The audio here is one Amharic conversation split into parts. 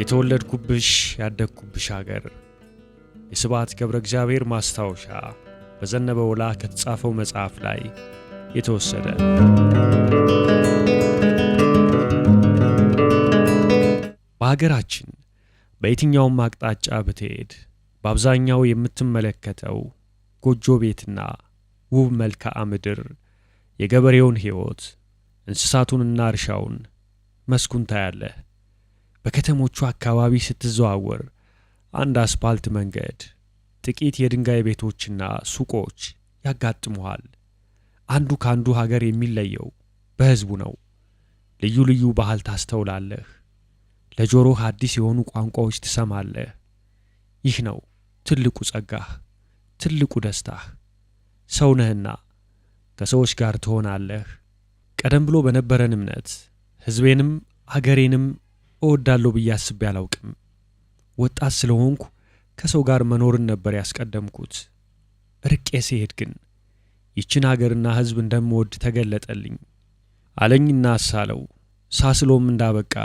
የተወለድኩብሽ ያደግኩብሽ ሀገር የስብሐት ገብረ እግዚአብሔር ማስታወሻ በዘነበ ወላ ከተጻፈው መጽሐፍ ላይ የተወሰደ። በሀገራችን በየትኛውም አቅጣጫ ብትሄድ በአብዛኛው የምትመለከተው ጎጆ ቤትና ውብ መልክዓ ምድር የገበሬውን ሕይወት፣ እንስሳቱንና እርሻውን፣ መስኩን ታያለህ። በከተሞቹ አካባቢ ስትዘዋወር አንድ አስፓልት መንገድ፣ ጥቂት የድንጋይ ቤቶችና ሱቆች ያጋጥሙሃል። አንዱ ካንዱ ሀገር የሚለየው በሕዝቡ ነው። ልዩ ልዩ ባህል ታስተውላለህ። ለጆሮህ አዲስ የሆኑ ቋንቋዎች ትሰማለህ። ይህ ነው ትልቁ ጸጋህ፣ ትልቁ ደስታህ። ሰው ነህና ከሰዎች ጋር ትሆናለህ። ቀደም ብሎ በነበረን እምነት ሕዝቤንም አገሬንም እወዳለሁ ብዬ አስቤ አላውቅም። ወጣት ስለሆንኩ ከሰው ጋር መኖርን ነበር ያስቀደምኩት። ርቄ ሲሄድ ግን ይችን አገርና ሕዝብ እንደምወድ ተገለጠልኝ አለኝና አሳለው። ሳስሎም እንዳበቃ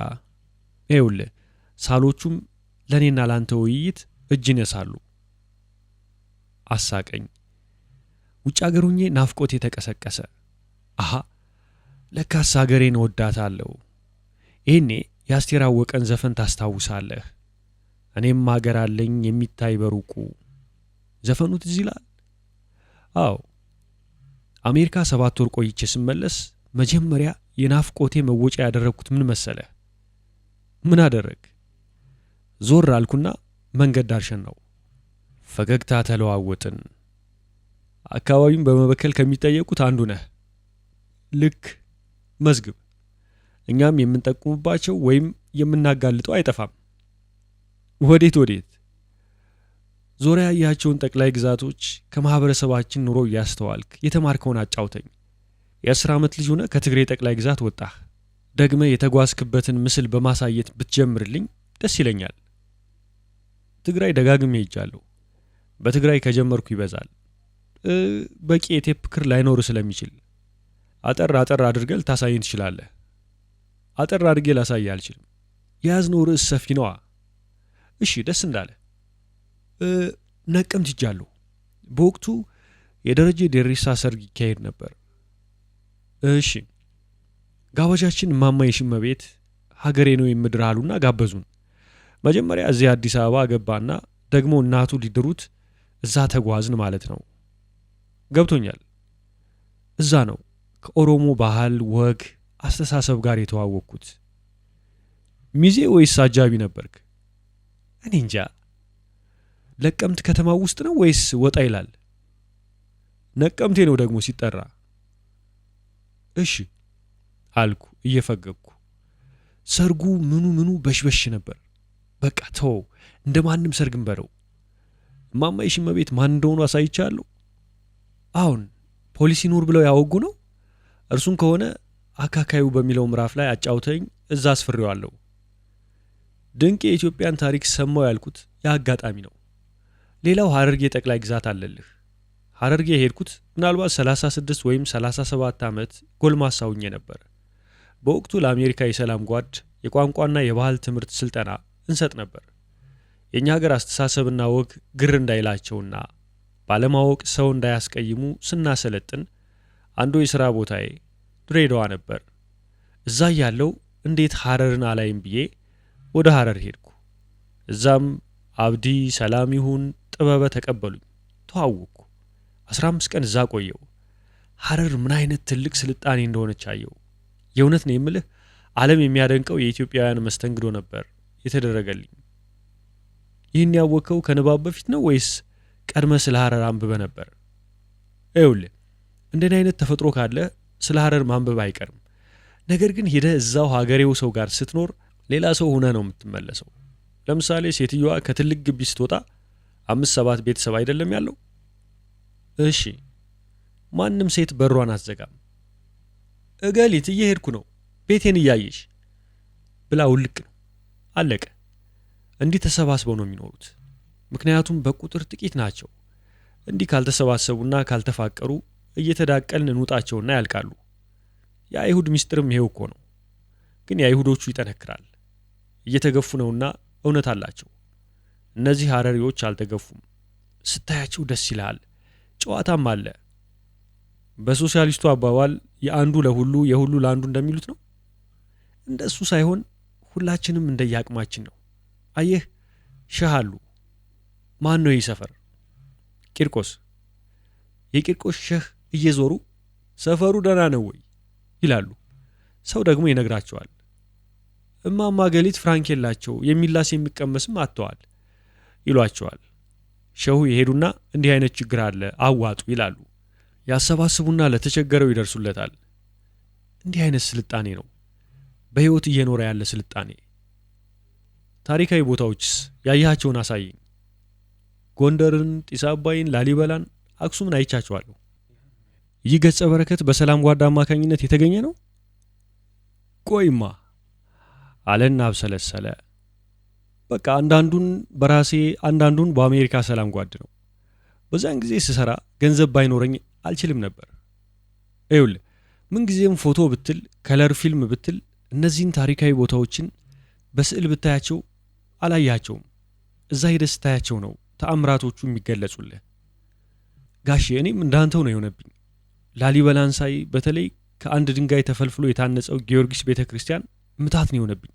ይኸውልህ፣ ሳሎቹም ለእኔና ላንተ ውይይት እጅ ይነሳሉ። አሳቀኝ። ውጭ አገር ሆኜ ናፍቆቴ ተቀሰቀሰ። አሃ ለካስ አገሬን እወዳታለሁ። ይህኔ የአስቴር አወቀን ዘፈን ታስታውሳለህ። እኔም አገር አለኝ የሚታይ በሩቁ። ዘፈኑ ትዝ ይላል? አዎ። አሜሪካ 7 ወር ቆይቼ ስመለስ መጀመሪያ የናፍቆቴ መወጫ ያደረግኩት ምን መሰለህ? ምን አደረግ? ዞር አልኩና መንገድ ዳርሸን ነው። ፈገግታ ተለዋወጥን። አካባቢውን በመበከል ከሚጠየቁት አንዱ ነህ። ልክ መዝግብ። እኛም የምንጠቁምባቸው ወይም የምናጋልጠው አይጠፋም። ወዴት? ዞሪያ ያያቸውን ጠቅላይ ግዛቶች ከማህበረሰባችን ኑሮ እያስተዋልክ የተማርከውን አጫውተኝ። የ10 ዓመት ልጅ ሆነ ከትግሬ ጠቅላይ ግዛት ወጣህ። ደግመ የተጓዝክበትን ምስል በማሳየት ብትጀምርልኝ ደስ ይለኛል። ትግራይ ደጋግሜ ሄጃለሁ። በትግራይ ከጀመርኩ ይበዛል። በቂ የቴፕ ክር ላይኖር ስለሚችል አጠር አድርገህ ልታሳየን ትችላለህ። አጠር አድርጌ ላሳየህ አልችልም። የያዝነው ርዕስ ሰፊ ነዋ። እሺ፣ ደስ እንዳለ። ነቀምት ሄጃለሁ። በወቅቱ የደረጀ ዴሪሳ ሰርግ ይካሄድ ነበር። እሺ፣ ጋባዣችን እማማ የሽመቤት ሀገሬ ነው የምድር አሉና ጋበዙን። መጀመሪያ እዚህ አዲስ አበባ ገባና ደግሞ እናቱ ሊድሩት እዛ ተጓዝን ማለት ነው። ገብቶኛል። እዛ ነው ከኦሮሞ ባህል፣ ወግ፣ አስተሳሰብ ጋር የተዋወቅኩት። ሚዜ ወይስ አጃቢ ነበርክ? እኔ እንጃ። ለቀምት ከተማ ውስጥ ነው ወይስ ወጣ ይላል? ነቀምቴ ነው ደግሞ ሲጠራ። እሺ አልኩ እየፈገግኩ። ሰርጉ ምኑ በሽበሽ ነበር። በቃ ተው፣ እንደ ማንም ሰርግ እንበለው። እማማ የሽመቤት ማን እንደሆኑ አሳይቻለሁ። አሁን ፖሊስ ይኑር ብለው ያወጉ ነው። እርሱን ከሆነ አካካዩ በሚለው ምዕራፍ ላይ አጫውተኝ፣ እዛ አስፍሬዋለሁ። ድንቅ የኢትዮጵያን ታሪክ ሰማው ያልኩት የአጋጣሚ ነው። ሌላው ሐረርጌ ጠቅላይ ግዛት አለልህ። ሐረርጌ የሄድኩት ምናልባት 36 ወይም 37 ዓመት ጎልማሳ ሆኜ ነበር። በወቅቱ ለአሜሪካ የሰላም ጓድ የቋንቋና የባህል ትምህርት ስልጠና እንሰጥ ነበር። የእኛ ሀገር አስተሳሰብና ወግ ግር እንዳይላቸውና ባለማወቅ ሰው እንዳያስቀይሙ ስናሰለጥን አንዱ የሥራ ቦታዬ ድሬዳዋ ነበር። እዛ ያለው እንዴት ሐረርን አላይም ብዬ ወደ ሐረር ሄድኩ። እዛም አብዲ፣ ሰላም ይሁን፣ ጥበበ ተቀበሉኝ፣ ተዋወቅኩ። 15 ቀን እዛ ቆየው። ሐረር ምን አይነት ትልቅ ስልጣኔ እንደሆነች አየው። የእውነት ነው የምልህ፣ ዓለም የሚያደንቀው የኢትዮጵያውያን መስተንግዶ ነበር የተደረገልኝ። ይህን ያወቀው ከንባብ በፊት ነው ወይስ ቀድመ ስለ ሐረር አንብበ ነበር? ይኸውልህ፣ እንደኔ አይነት ተፈጥሮ ካለ ስለ ሐረር ማንበብ አይቀርም። ነገር ግን ሄደህ እዛው ሀገሬው ሰው ጋር ስትኖር ሌላ ሰው ሆነ ነው የምትመለሰው። ለምሳሌ ሴትዮዋ ከትልቅ ግቢ ስትወጣ 5-7 ቤተሰብ አይደለም ያለው? እሺ፣ ማንም ሴት በሯን አትዘጋም። እገሊት እየሄድኩ ነው ቤቴን እያየሽ ብላ ውልቅ ነው። አለቀ። እንዲህ ተሰባስበው ነው የሚኖሩት። ምክንያቱም በቁጥር ጥቂት ናቸው። እንዲህ ካልተሰባሰቡና ካልተፋቀሩ እየተዳቀልን እንውጣቸውና ያልቃሉ። የአይሁድ ምስጢርም ይሄው እኮ ነው። ግን የአይሁዶቹ ይጠነክራል። እየተገፉ ነውና እውነት አላቸው። እነዚህ ሀረሪዎች አልተገፉም። ስታያቸው ደስ ይልሃል። ጨዋታም አለ። በሶሻሊስቱ አባባል የአንዱ ለሁሉ የሁሉ ለአንዱ እንደሚሉት ነው። እንደሱ ሳይሆን ሁላችንም እንደየአቅማችን ነው። አየህ፣ ሸህ አሉ። ማን ነው ይህ ሰፈር? ቂርቆስ። የቂርቆስ ሸህ እየዞሩ ሰፈሩ ደህና ነው ወይ ይላሉ። ሰው ደግሞ ይነግራቸዋል። እማማ ገሊት ፍራንክ የላቸው፣ የሚላስ የሚቀመስም አጥተዋል ይሏቸዋል። ሸሁ የሄዱና እንዲህ አይነት ችግር አለ አዋጡ ይላሉ። ያሰባስቡና ለተቸገረው ይደርሱለታል። እንዲህ አይነት ስልጣኔ ነው፣ በሕይወት እየኖረ ያለ ስልጣኔ። ታሪካዊ ቦታዎችስ ያያቸውን አሳየኝ። ጎንደርን፣ ጢስ አባይን፣ ላሊበላን፣ አክሱምን አይቻቸዋለሁ። ይህ ገጸ በረከት በሰላም ጓዳ አማካኝነት የተገኘ ነው? ቆይማ አለና አብሰለሰለ። በቃ አንዳንዱን በራሴ አንዳንዱን በአሜሪካ ሰላም ጓድ ነው። በዛን ጊዜ ስሰራ ገንዘብ ባይኖረኝ አልችልም ነበር። ይኸውልህ ምንጊዜም ፎቶ ብትል ከለር ፊልም ብትል እነዚህን ታሪካዊ ቦታዎችን በስዕል ብታያቸው አላያቸውም። እዛ ሄደህ ስታያቸው ነው ተአምራቶቹ የሚገለጹልህ። ጋሼ እኔም እንዳንተው ነው የሆነብኝ። ላሊበላን ሳይ በተለይ ከአንድ ድንጋይ ተፈልፍሎ የታነጸው ጊዮርጊስ ቤተ ክርስቲያን ምታት ነው የሆነብኝ።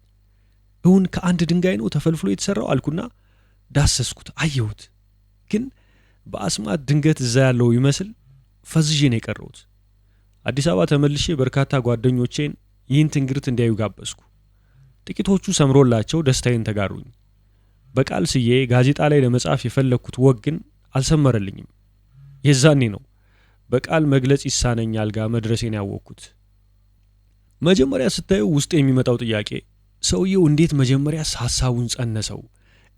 እውን ከአንድ ድንጋይ ነው ተፈልፍሎ የተሰራው አልኩና ዳሰስኩት፣ አየሁት። ግን በአስማት ድንገት እዛ ያለው ይመስል ፈዝዤ ነው የቀረሁት። አዲስ አበባ ተመልሼ በርካታ ጓደኞቼን ይህን ትንግርት እንዲያዩ ጋበዝኩ። ጥቂቶቹ ሰምሮላቸው ደስታዬን ተጋሩኝ። በቃል ስዬ ጋዜጣ ላይ ለመጻፍ የፈለግኩት ወግ ግን አልሰመረልኝም። የዛኔ ነው በቃል መግለጽ ይሳነኛል ጋር መድረሴን ያወቅኩት። መጀመሪያ ስታየው ውስጥ የሚመጣው ጥያቄ ሰውየው እንዴት መጀመሪያስ ሐሳቡን ጸነሰው?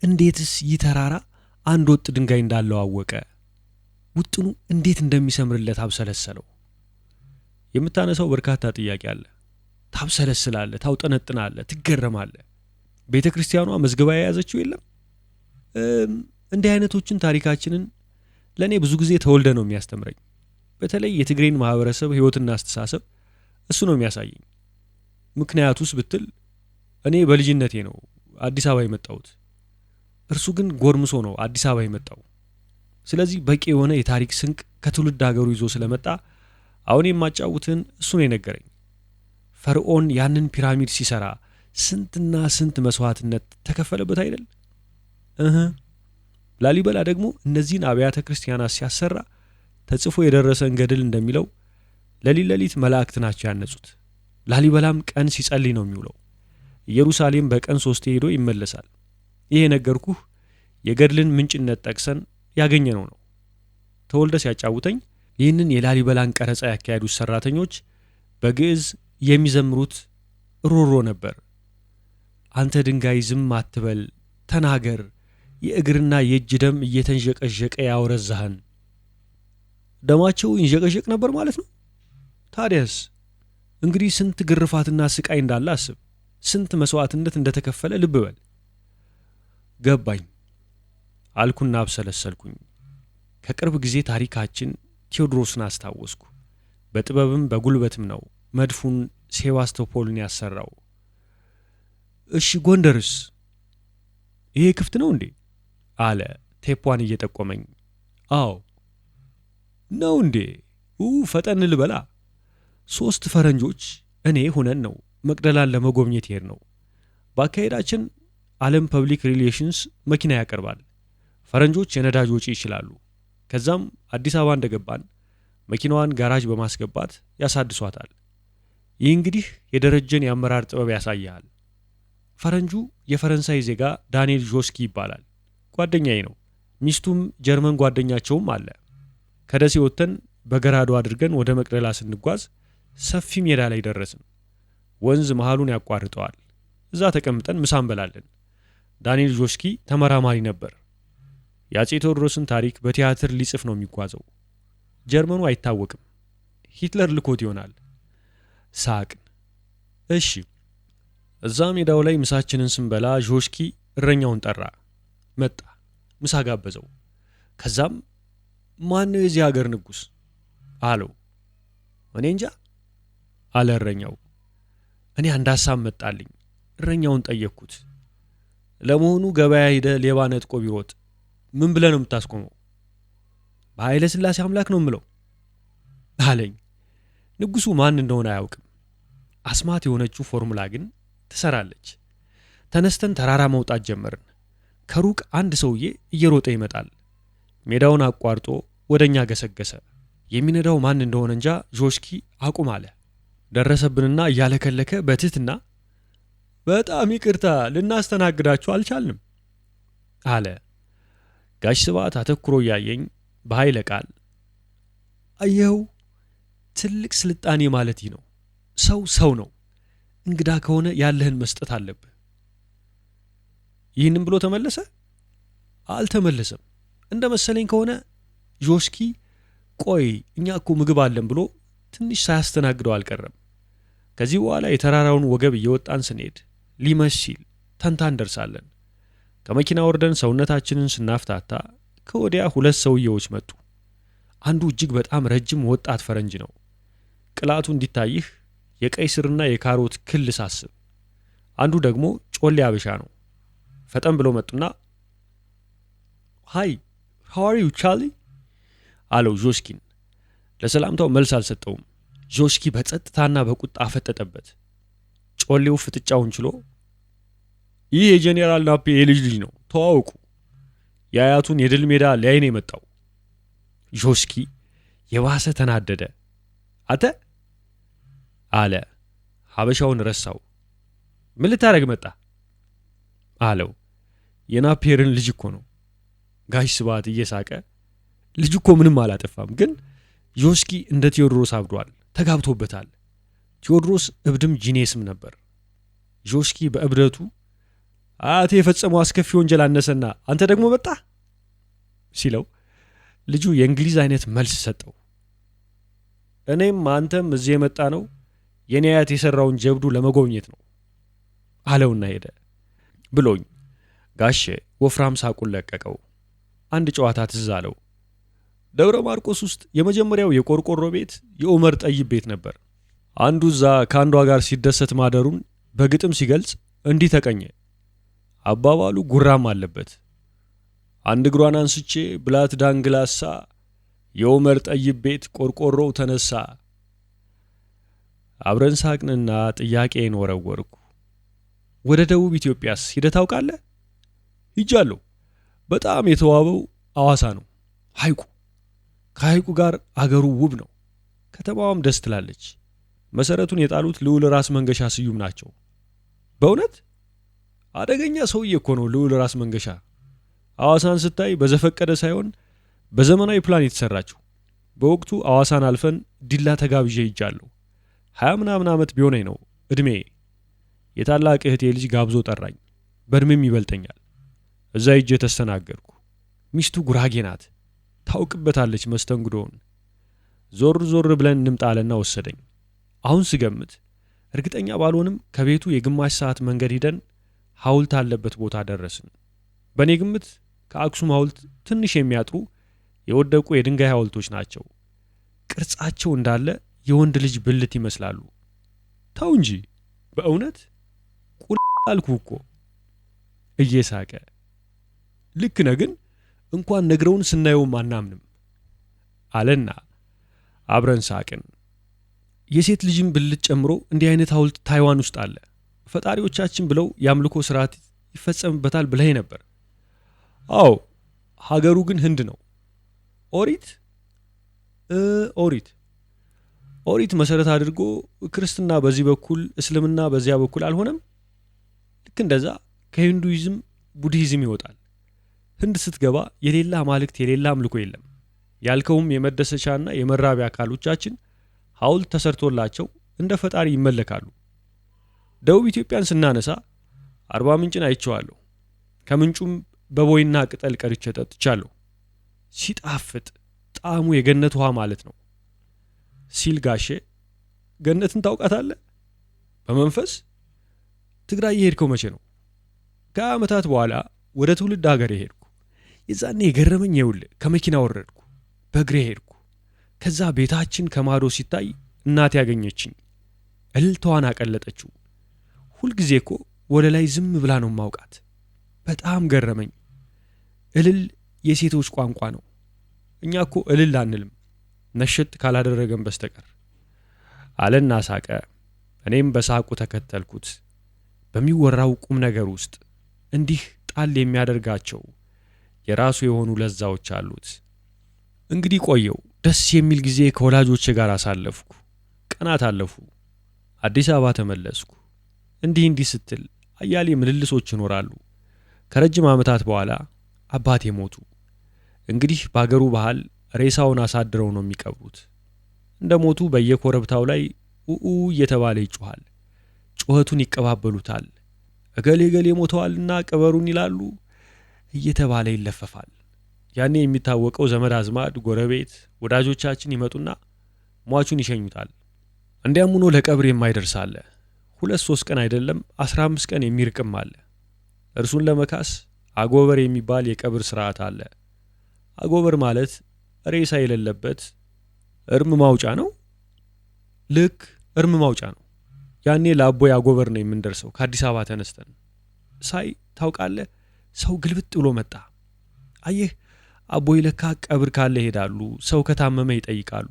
እንዴትስ ይህ ተራራ አንድ ወጥ ድንጋይ እንዳለው አወቀ? ውጥኑ እንዴት እንደሚሰምርለት አብሰለሰለው። የምታነሳው በርካታ ጥያቄ አለ። ታብሰለስላለህ፣ ታውጠነጥናለህ፣ ትገረማለህ። ቤተ ክርስቲያኗ መዝገባ የያዘችው የለም። እንዲህ አይነቶችን ታሪካችንን ለእኔ ብዙ ጊዜ ተወልደ ነው የሚያስተምረኝ። በተለይ የትግሬን ማህበረሰብ ሕይወትና አስተሳሰብ እሱ ነው የሚያሳየኝ። ምክንያቱስ ብትል እኔ በልጅነቴ ነው አዲስ አበባ የመጣሁት። እርሱ ግን ጎርምሶ ነው አዲስ አበባ የመጣው። ስለዚህ በቂ የሆነ የታሪክ ስንቅ ከትውልድ ሀገሩ ይዞ ስለመጣ አሁን የማጫውትን እሱ ነው የነገረኝ። ፈርዖን ያንን ፒራሚድ ሲሰራ ስንትና ስንት መስዋዕትነት ተከፈለበት አይደል? ላሊበላ ደግሞ እነዚህን አብያተ ክርስቲያናት ሲያሰራ ተጽፎ የደረሰን ገድል እንደሚለው ሌሊት መላእክት ናቸው ያነጹት። ላሊበላም ቀን ሲጸልይ ነው የሚውለው። ኢየሩሳሌም በቀን 3 ሄዶ ይመለሳል። ይሄ ነገርኩህ የገድልን ምንጭነት ጠቅሰን ያገኘነው ነው። ተወልደ ሲያጫውተኝ ይህንን የላሊበላን ቀረጻ ያካሄዱት ሰራተኞች በግዕዝ የሚዘምሩት ሮሮ ነበር። አንተ ድንጋይ ዝም አትበል ተናገር፣ የእግርና የእጅ ደም እየተንዠቀዠቀ ያወረዛህን። ደማቸው ይንዠቀዠቅ ነበር ማለት ነው። ታዲያስ እንግዲህ ስንት ግርፋትና ስቃይ እንዳለ አስብ። ስንት መስዋዕትነት እንደተከፈለ ልብ በል። ገባኝ አልኩና አብሰለሰልኩኝ። ከቅርብ ጊዜ ታሪካችን ቴዎድሮስን አስታወስኩ። በጥበብም በጉልበትም ነው መድፉን ሴዋስቶፖልን ያሰራው። እሺ ጎንደርስ? ይሄ ክፍት ነው እንዴ? አለ ቴፖን እየጠቆመኝ። አዎ ነው እንዴ? ፈጠን ልበላ። 3 ፈረንጆች እኔ ሆነን ነው መቅደላን ለመጎብኘት ይሄድ ነው። በአካሄዳችን ዓለም ፐብሊክ ሪሌሽንስ መኪና ያቀርባል። ፈረንጆች የነዳጅ ወጪ ይችላሉ። ከዛም አዲስ አበባ እንደገባን መኪናዋን ጋራጅ በማስገባት ያሳድሷታል። ይህ እንግዲህ የደረጀን የአመራር ጥበብ ያሳያል። ፈረንጁ የፈረንሳይ ዜጋ ዳንኤል ጆስኪ ይባላል። ጓደኛዬ ነው። ሚስቱም ጀርመን ጓደኛቸውም አለ። ከደሴ ወጥተን በገራዶ አድርገን ወደ መቅደላ ስንጓዝ ሰፊ ሜዳ ላይ ደረስን። ወንዝ መሃሉን ያቋርጠዋል። እዛ ተቀምጠን ምሳ እንበላለን። ዳንኤል ጆስኪ ተመራማሪ ነበር። የአፄ ቴዎድሮስን ታሪክ በቲያትር ሊጽፍ ነው የሚጓዘው። ጀርመኑ አይታወቅም። ሂትለር ልኮት ይሆናል። ሳቅን። እሺ እዛ ሜዳው ላይ ምሳችንን ስንበላ ጆስኪ እረኛውን ጠራ። መጣ። ምሳ ጋበዘው። ከዛም ማን ነው የዚህ ሀገር ንጉስ አለው። እኔ እንጃ አለ እረኛው። እኔ አንድ ሐሳብ መጣልኝ። እረኛውን ጠየቅኩት። ለመሆኑ ገበያ ሄደ ሌባ ነጥቆ ቢሮጥ ምን ብለህ ነው የምታስቆመው? በኃይለ ሥላሴ አምላክ ነው የምለው አለኝ። ንጉሡ ማን እንደሆነ አያውቅም። አስማት የሆነችው ፎርሙላ ግን ትሰራለች። ተነስተን ተራራ መውጣት ጀመርን። ከሩቅ አንድ ሰውዬ እየሮጠ ይመጣል። ሜዳውን አቋርጦ ወደ እኛ ገሰገሰ። የሚነዳው ማን እንደሆነ እንጃ። ጆሽኪ አቁም አለ። ደረሰብንና እያለከለከ በትህትና በጣም ይቅርታ ልናስተናግዳችሁ አልቻልንም አለ። ጋሽ ስብሐት አተኩሮ እያየኝ በኃይለ ቃል አየኸው፣ ትልቅ ስልጣኔ ማለት ይህ ነው። ሰው ነው። እንግዳ ከሆነ ያለህን መስጠት አለብህ። ይህንም ብሎ ተመለሰ? አልተመለሰም። እንደ መሰለኝ ከሆነ ጆሽኪ ቆይ እኛ እኮ ምግብ አለን ብሎ ትንሽ ሳያስተናግደው አልቀረም። ከዚህ በኋላ የተራራውን ወገብ እየወጣን ስንሄድ ሊመሽ ሲል ተንታ እንደርሳለን። ከመኪና ወርደን ሰውነታችንን ስናፍታታ ከወዲያ ሁለት ሰውየዎች መጡ። አንዱ እጅግ በጣም ረጅም ወጣት ፈረንጅ ነው። ቅላቱ እንዲታይህ የቀይ ስርና የካሮት ክል ሳስብ። አንዱ ደግሞ ጮሌ አበሻ ነው። ፈጠን ብለው መጡና ሃይ ሃው አር ዩ ቻርሊ አለው ጆሽኪን። ለሰላምታው መልስ አልሰጠውም። ጆሽኪ በጸጥታና በቁጣ አፈጠጠበት። ጮሌው ፍጥጫውን ችሎ ይህ የጄኔራል ናፔ የልጅ ልጅ ነው፣ ተዋወቁ፣ የአያቱን የድል ሜዳ ሊያይ ነው የመጣው። ጆሽኪ የባሰ ተናደደ። አተ አለ። ሀበሻውን ረሳው። ምን ልታረግ መጣ አለው። የናፔርን ልጅ እኮ ነው። ጋሽ ስብሐት እየሳቀ ልጅ እኮ ምንም አላጠፋም፣ ግን ጆሽኪ እንደ ቴዎድሮስ አብዷል፣ ተጋብቶበታል። ቴዎድሮስ እብድም ጂኔስም ነበር። ጆሽኪ በእብደቱ አያቴ የፈጸመው አስከፊ ወንጀል አነሰና አንተ ደግሞ መጣ ሲለው ልጁ የእንግሊዝ አይነት መልስ ሰጠው። እኔም አንተም እዚህ የመጣ ነው የኔ አያት የሰራውን ጀብዱ ለመጎብኘት ነው አለውና ሄደ። ብሎኝ ጋሼ ወፍራም ሳቁን ለቀቀው። አንድ ጨዋታ ትዝ አለው። ደብረ ማርቆስ ውስጥ የመጀመሪያው የቆርቆሮ ቤት የኡመር ጠይብ ቤት ነበር። አንዱ እዛ ከአንዷ ጋር ሲደሰት ማደሩን በግጥም ሲገልጽ እንዲህ ተቀኘ። አባባሉ ጉራም አለበት። አንድ እግሯን አንስቼ ብላት ዳንግላሳ የኡመር ጠይብ ቤት ቆርቆሮው ተነሳ። አብረን ሳቅንና ጥያቄን ወረወርኩ። ወደ ደቡብ ኢትዮጵያስ ሂደህ ታውቃለህ? ሂጃለሁ። በጣም የተዋበው አዋሳ ነው ሐይቁ። ከሐይቁ ጋር አገሩ ውብ ነው። ከተማዋም ደስ ትላለች። መሰረቱን የጣሉት ልዑል ራስ መንገሻ ስዩም ናቸው። በእውነት አደገኛ ሰውዬ እኮ ነው ልዑል ራስ መንገሻ። አዋሳን ስታይ በዘፈቀደ ሳይሆን በዘመናዊ ፕላን የተሰራችው። በወቅቱ አዋሳን አልፈን ዲላ ተጋብዤ ሂጃለሁ። 20 ምናምን ዓመት ቢሆነኝ ነው እድሜ። የታላቅ እህቴ ልጅ ጋብዞ ጠራኝ። በእድሜም ይበልጠኛል። እዛ ሂጄ ተስተናገድኩ። ሚስቱ ጉራጌ ናት። ታውቅበታለች መስተንግዶውን። ዞር ዞር ብለን እንምጣለና ወሰደኝ። አሁን ስገምት እርግጠኛ ባልሆንም ከቤቱ የግማሽ ሰዓት መንገድ ሂደን ሐውልት አለበት ቦታ ደረስን። በእኔ ግምት ከአክሱም ሐውልት ትንሽ የሚያጥሩ የወደቁ የድንጋይ ሐውልቶች ናቸው። ቅርጻቸው እንዳለ የወንድ ልጅ ብልት ይመስላሉ። ተው እንጂ በእውነት ቁል አልኩ እኮ እየሳቀ። ልክ ነህ፣ ግን እንኳን ነግረውን ስናየውም አናምንም አለና አብረን ሳቅን። የሴት ልጅም ብልት ጨምሮ እንዲህ አይነት ሐውልት ታይዋን ውስጥ አለ። ፈጣሪዎቻችን ብለው የአምልኮ ስርዓት ይፈጸምበታል ብለህ ነበር። አዎ፣ ሀገሩ ግን ህንድ ነው። ኦሪት መሰረት አድርጎ ክርስትና በዚህ በኩል እስልምና በዚያ በኩል አልሆነም። ልክ እንደዛ ከሂንዱይዝም ቡድሂዝም ይወጣል። ህንድ ስትገባ የሌላ አማልክት የሌላ አምልኮ የለም። ያልከውም የመደሰቻና የመራቢያ አካሎቻችን ሐውልት ተሰርቶላቸው እንደ ፈጣሪ ይመለካሉ። ደቡብ ኢትዮጵያን ስናነሳ አርባ ምንጭን አይቼዋለሁ። ከምንጩም በቦይና ቅጠል ቀርቼ ጠጥቻለሁ። ሲጣፍጥ ጣዕሙ የገነት ውሃ ማለት ነው ሲል ጋሼ ገነትን ታውቃታለህ? በመንፈስ ትግራይ የሄድከው መቼ ነው? ከዓመታት በኋላ ወደ ትውልድ ሀገር ሄድኩ። የዛኔ የገረመኝ ይኸውልህ፣ ከመኪና ወረድኩ፣ በእግሬ ሄድኩ። ከዛ ቤታችን ከማዶ ሲታይ እናቴ ያገኘችኝ። እልልታዋን አቀለጠችው። ሁልጊዜ እኮ ወደ ላይ ዝም ብላ ነው ማውቃት። በጣም ገረመኝ። እልል የሴቶች ቋንቋ ነው። እኛ እኮ እልል አንልም ነሽጥ ካላደረገን በስተቀር አለና ሳቀ። እኔም በሳቁ ተከተልኩት። በሚወራው ቁም ነገር ውስጥ እንዲህ ጣል የሚያደርጋቸው የራሱ የሆኑ ለዛዎች አሉት። እንግዲህ ቆየው ደስ የሚል ጊዜ ከወላጆቼ ጋር አሳለፍኩ። ቀናት አለፉ። አዲስ አበባ ተመለስኩ። እንዲህ ስትል አያሌ ምልልሶች ይኖራሉ። ከረጅም ዓመታት በኋላ አባቴ ሞቱ። እንግዲህ በአገሩ ባህል ሬሳውን አሳድረው ነው የሚቀብሩት። እንደ ሞቱ በየኮረብታው ላይ ኡኡ እየተባለ ይጮሃል። ጩኸቱን ይቀባበሉታል። እገሌ ገሌ ሞተዋልና ቅበሩን ይላሉ እየተባለ ይለፈፋል። ያኔ የሚታወቀው ዘመድ አዝማድ፣ ጎረቤት፣ ወዳጆቻችን ይመጡና ሟቹን ይሸኙታል። እንዲያም ሆኖ ለቀብር የማይደርስ አለ። 2-3 ቀን አይደለም 15 ቀን የሚርቅም አለ። እርሱን ለመካስ አጎበር የሚባል የቀብር ስርዓት አለ። አጎበር ማለት ሬሳ የሌለበት እርም ማውጫ ነው። ልክ እርም ማውጫ ነው። ያኔ ለአቦይ አጎበር ነው የምንደርሰው። ከአዲስ አበባ ተነስተን ሳይ ታውቃለህ፣ ሰው ግልብጥ ብሎ መጣ። አየህ አቦይ ለካ ቀብር ካለ ይሄዳሉ፣ ሰው ከታመመ ይጠይቃሉ።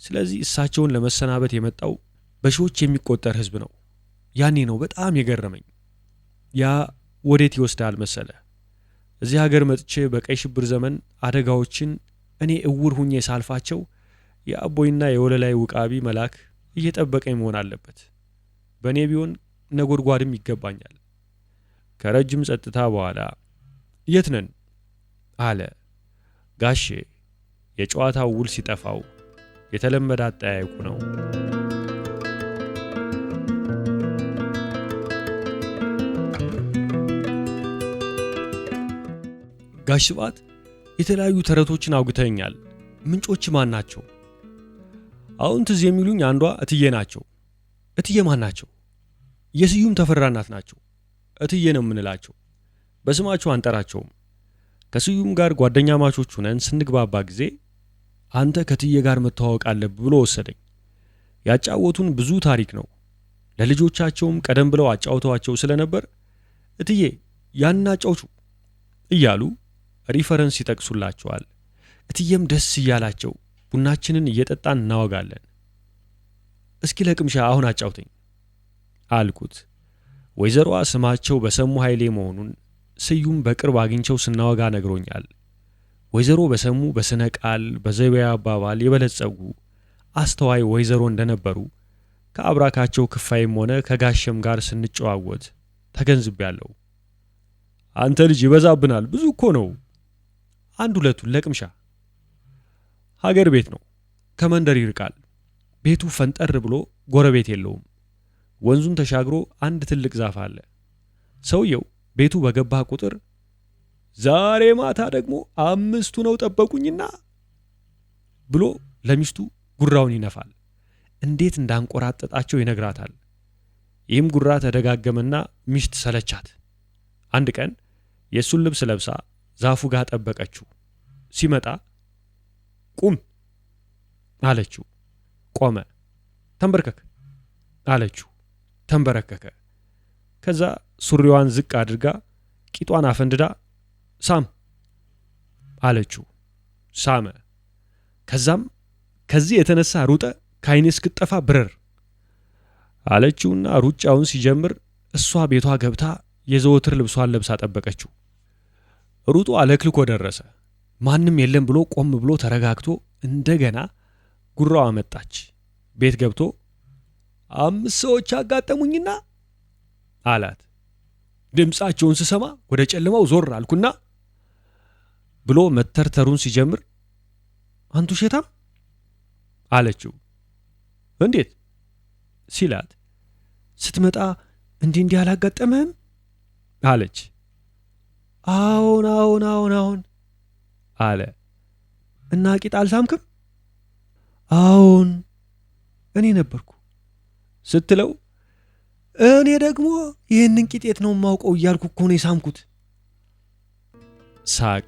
ስለዚህ እሳቸውን ለመሰናበት የመጣው በሺዎች የሚቆጠር ህዝብ ነው። ያኔ ነው በጣም የገረመኝ። ያ ወዴት ይወስዳል መሰለ? እዚህ ሀገር መጥቼ በቀይ ሽብር ዘመን አደጋዎችን እኔ እውር ሁኜ ሳልፋቸው የአቦይና የወለላይ ውቃቢ መልአክ እየጠበቀኝ መሆን አለበት። በእኔ ቢሆን ነጎድጓድም ይገባኛል። ከረጅም ጸጥታ በኋላ የት ነን አለ ጋሼ። የጨዋታው ውል ሲጠፋው የተለመደ አጠያየቁ ነው። ጋሽ ስብሐት የተለያዩ ተረቶችን አውግተኛል። ምንጮች ማን ናቸው? አሁን ትዝ የሚሉኝ አንዷ እትዬ ናቸው። እትዬ ማን ናቸው? የስዩም ተፈራ እናት ናቸው። እትዬ ነው የምንላቸው። በስማቸው አንጠራቸውም። ከስዩም ጋር ጓደኛ ማቾች ሆነን ስንግባባ ጊዜ አንተ ከእትዬ ጋር መተዋወቅ አለብህ ብሎ ወሰደኝ። ያጫወቱን ብዙ ታሪክ ነው። ለልጆቻቸውም ቀደም ብለው አጫውተዋቸው ስለነበር እትዬ ያንን አጫውቹ እያሉ ሪፈረንስ ይጠቅሱላቸዋል። እትዬም ደስ እያላቸው ቡናችንን እየጠጣን እናወጋለን። እስኪ ለቅምሻ አሁን አጫውተኝ አልኩት። ወይዘሮዋ ስማቸው በሰሙ ኃይሌ መሆኑን ስዩም በቅርብ አግኝቸው ስናወጋ ነግሮኛል። ወይዘሮ በሰሙ በስነ ቃል በዘቢያ አባባል የበለጸጉ አስተዋይ ወይዘሮ እንደነበሩ ከአብራካቸው ክፋይም ሆነ ከጋሸም ጋር ስንጨዋወት ተገንዝቤያለሁ። አንተ ልጅ ይበዛብናል፣ ብዙ እኮ ነው። አንድ ሁለቱን ለቅምሻ። ሀገር ቤት ነው፣ ከመንደር ይርቃል። ቤቱ ፈንጠር ብሎ ጎረቤት የለውም። ወንዙን ተሻግሮ አንድ ትልቅ ዛፍ አለ። ሰውየው ቤቱ በገባ ቁጥር ዛሬ ማታ ደግሞ 5 ነው ጠበቁኝና ብሎ ለሚስቱ ጉራውን ይነፋል። እንዴት እንዳንቆራጠጣቸው ይነግራታል። ይህም ጉራ ተደጋገመና ሚስት ሰለቻት። አንድ ቀን የሱን ልብስ ለብሳ ዛፉ ጋር ጠበቀችው። ሲመጣ ቁም አለችው። ቆመ። ተንበርከክ አለችው። ተንበረከከ። ከዛ ሱሪዋን ዝቅ አድርጋ ቂጧን አፈንድዳ ሳም አለችው። ሳመ። ከዛም ከዚህ የተነሳ ሩጠ ከዓይኔ እስክጠፋ ብረር አለችውና ሩጫውን ሲጀምር እሷ ቤቷ ገብታ የዘወትር ልብሷን ለብሳ ጠበቀችው። ሩጦ አለክልኮ ደረሰ። ማንም የለም ብሎ ቆም ብሎ ተረጋግቶ እንደገና ጉራው አመጣች። ቤት ገብቶ 5 ሰዎች አጋጠሙኝና አላት። ድምጻቸውን ስሰማ ወደ ጨለማው ዞር አልኩና ብሎ መተርተሩን ሲጀምር አንቱ ሸታም አለችው። እንዴት ሲላት ስትመጣ እንዲህ አላጋጠመህም አለች። አዎን አለ። እና ቂጥ አልሳምክም? አዎን እኔ ነበርኩ ስትለው እኔ ደግሞ ይህንን ቂጤት ነው የማውቀው እያልኩ እኮ ነው የሳምኩት። ሳቅ።